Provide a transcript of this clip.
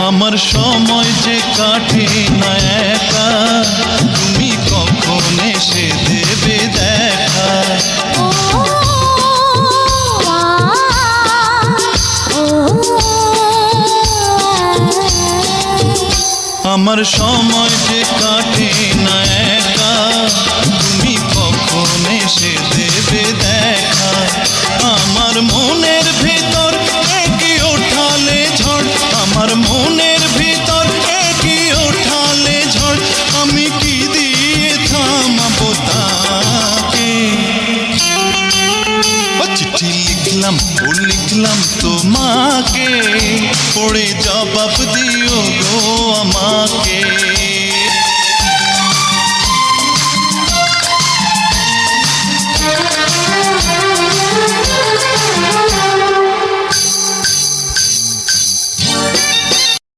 আমার সময় যে কাটে না একা, তুমি কখন এসে দেবে দেখা। আমার সময় যে কাটে না একা, তুমি কখন এসে দেবে দেখা। আমার মনের ভিতর একই ওঠালে ঝড়, আমার মনের ভিতর একই ওঠালে ঝড়, আমি কি দিয়ে থামাবো তাকে। চিঠি লিখলাম ও লিখলাম তোমাকে, পড়ে জবাব দিও গো আমাকে।